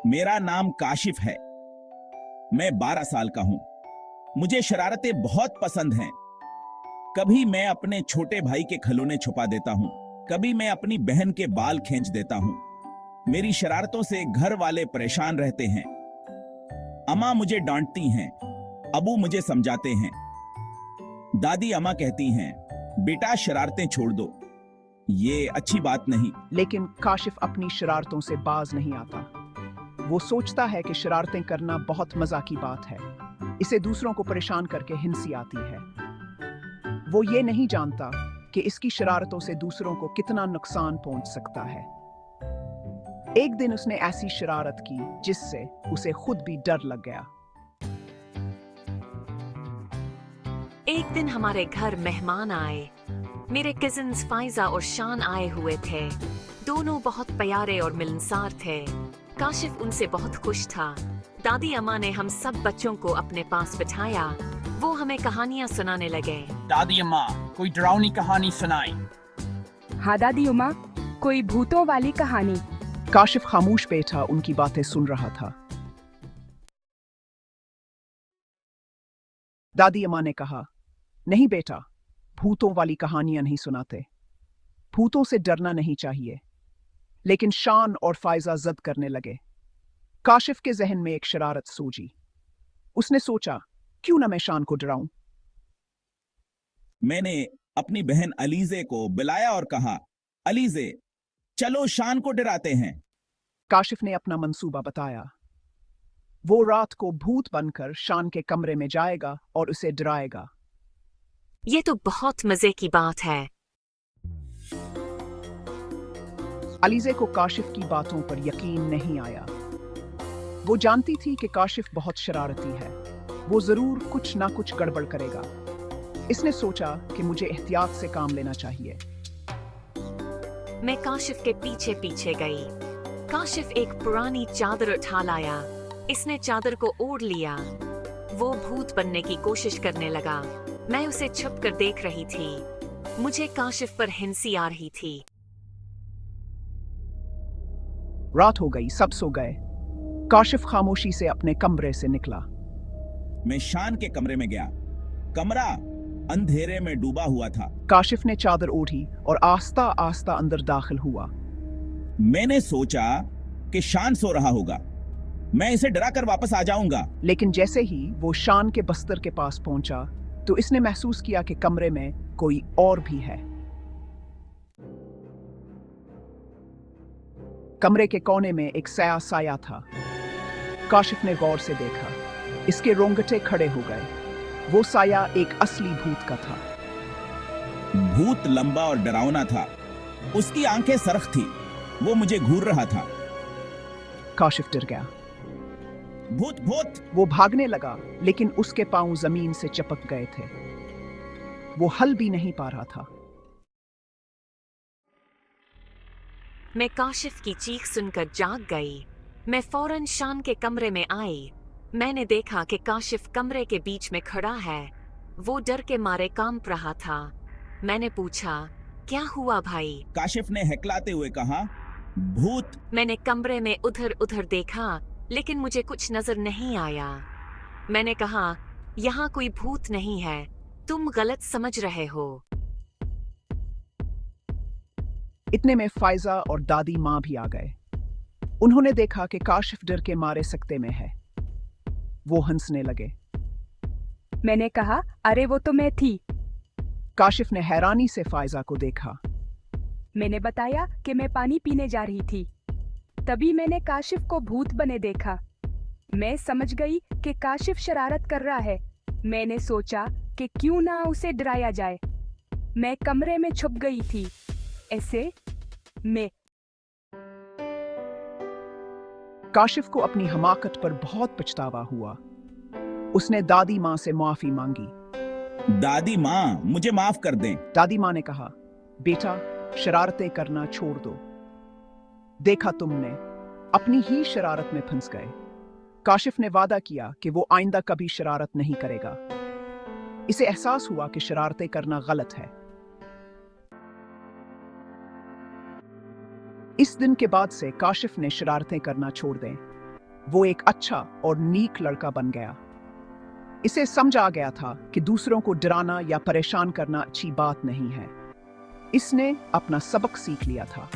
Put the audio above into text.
मेरा नाम काशिफ है। मैं 12 साल का हूं। मुझे शरारतें बहुत पसंद हैं। कभी मैं अपने छोटे भाई के खिलौने छुपा देता हूं, कभी मैं अपनी बहन के बाल खींच देता हूं। मेरी शरारतों से घर वाले परेशान रहते हैं। अम्मा मुझे डांटती हैं, अबू मुझे समझाते हैं। दादी अम्मा कहती हैं, बेटा शरारतें छोड़ दो, ये अच्छी बात नहीं। लेकिन काशिफ अपनी शरारतों से बाज नहीं आता। वो सोचता है कि शरारतें करना बहुत मजा की बात है। इसे दूसरों को परेशान करके हिंसी आती है। वो ये नहीं जानता कि इसकी शरारतों से दूसरों को कितना नुकसान पहुंच सकता है। एक दिन उसने ऐसी शरारत की जिससे उसे खुद भी डर लग गया। एक दिन हमारे घर मेहमान आए। मेरे कजिन्स फाइजा और शान आए हुए थे। दोनों बहुत प्यारे और मिलनसार थे। काशिफ उनसे बहुत खुश था। दादी अम्मा ने हम सब बच्चों को अपने पास बिठाया। वो हमें कहानियां सुनाने लगे। दादी अम्मा, कोई डरावनी कहानी सुनाए। हाँ दादी उमा, कोई भूतों वाली कहानी। काशिफ खामोश बैठा उनकी बातें सुन रहा था। दादी अम्मा ने कहा, नहीं बेटा, भूतों वाली कहानियां नहीं सुनाते। भूतों से डरना नहीं चाहिए। लेकिन शान और फायजा जिद करने लगे। काशिफ के जहन में एक शरारत सूझी। उसने सोचा, क्यों ना मैं शान को डराऊं। मैंने अपनी बहन अलीजे को बुलाया और कहा, अलीजे, चलो शान को डराते हैं। काशिफ ने अपना मंसूबा बताया। वो रात को भूत बनकर शान के कमरे में जाएगा और उसे डराएगा। ये तो बहुत मजे की बात है। अलीजे को काशिफ की बातों पर यकीन नहीं आया। वो जानती थी कि काशिफ बहुत शरारती है। वो जरूर कुछ ना कुछ गड़बड़ करेगा। इसने सोचा कि मुझे एहतियात से काम लेना चाहिए। मैं काशिफ के पीछे पीछे गई। काशिफ एक पुरानी चादर उठा लाया। इसने चादर को ओढ़ लिया। वो भूत बनने की कोशिश करने लगा। मैं उसे छुप कर देख रही थी। मुझे काशिफ पर हिंसी आ रही थी। रात हो गई, सब सो गए। काशिफ खामोशी से अपने कमरे से निकला। मैं शान के कमरे में गया। कमरा अंधेरे में डूबा हुआ था। काशिफ ने चादर ओढ़ी और आस्ता आस्ता अंदर दाखिल हुआ। मैंने सोचा कि शान सो रहा होगा, मैं इसे डराकर वापस आ जाऊंगा। लेकिन जैसे ही वो शान के बस्तर के पास पहुंचा तो इसने महसूस किया कि कमरे में कोई और भी है। कमरे के कोने में एक साया था। काशिफ ने गौर से देखा। इसके रोंगटे खड़े हो गए। वो साया एक असली भूत का था। भूत लंबा और डरावना था। उसकी आंखें सरख थी। वो मुझे घूर रहा था। काशिफ डर गया। भूत भूत! वो भागने लगा, लेकिन उसके पांव जमीन से चिपक गए थे। वो हल भी नहीं पा रहा था। मैं काशिफ की चीख सुनकर जाग गई। मैं फौरन शान के कमरे में आई। मैंने देखा कि काशिफ कमरे के बीच में खड़ा है। वो डर के मारे कांप रहा था। मैंने पूछा, क्या हुआ भाई? काशिफ ने हकलाते हुए कहा, भूत! मैंने कमरे में उधर उधर देखा, लेकिन मुझे कुछ नजर नहीं आया। मैंने कहा, यहाँ कोई भूत नहीं है, तुम गलत समझ रहे हो। इतने में फायजा और दादी माँ भी आ गए। उन्होंने देखा कि काशिफ डर के मारे सकते में है। वो हंसने लगे। मैंने कहा, अरे वो तो मैं थी। काशिफ ने हैरानी से फायजा को देखा। मैंने बताया कि मैं पानी पीने जा रही थी। तभी मैंने काशिफ को भूत बने देखा। मैं समझ गई कि काशिफ शरारत कर रहा है। मैंने सोचा कि क्यों ना उसे डराया जाए। मैं कमरे में छुप गई थी। ऐसे मैं काशिफ को अपनी हमाकत पर बहुत पछतावा हुआ। उसने दादी माँ से माफी मांगी। दादी माँ, मुझे माफ कर दें। दादी माँ ने कहा, बेटा, शरारतें करना छोड़ दो। देखा तुमने, अपनी ही शरारत में फंस गए। काशिफ ने वादा किया कि वो आइंदा कभी शरारत नहीं करेगा। इसे एहसास हुआ कि शरारतें करना गलत है। इस दिन के बाद से काशिफ ने शरारतें करना छोड़ दें। वो एक अच्छा और नीक लड़का बन गया। इसे समझ आ गया था कि दूसरों को डराना या परेशान करना अच्छी बात नहीं है। इसने अपना सबक सीख लिया था।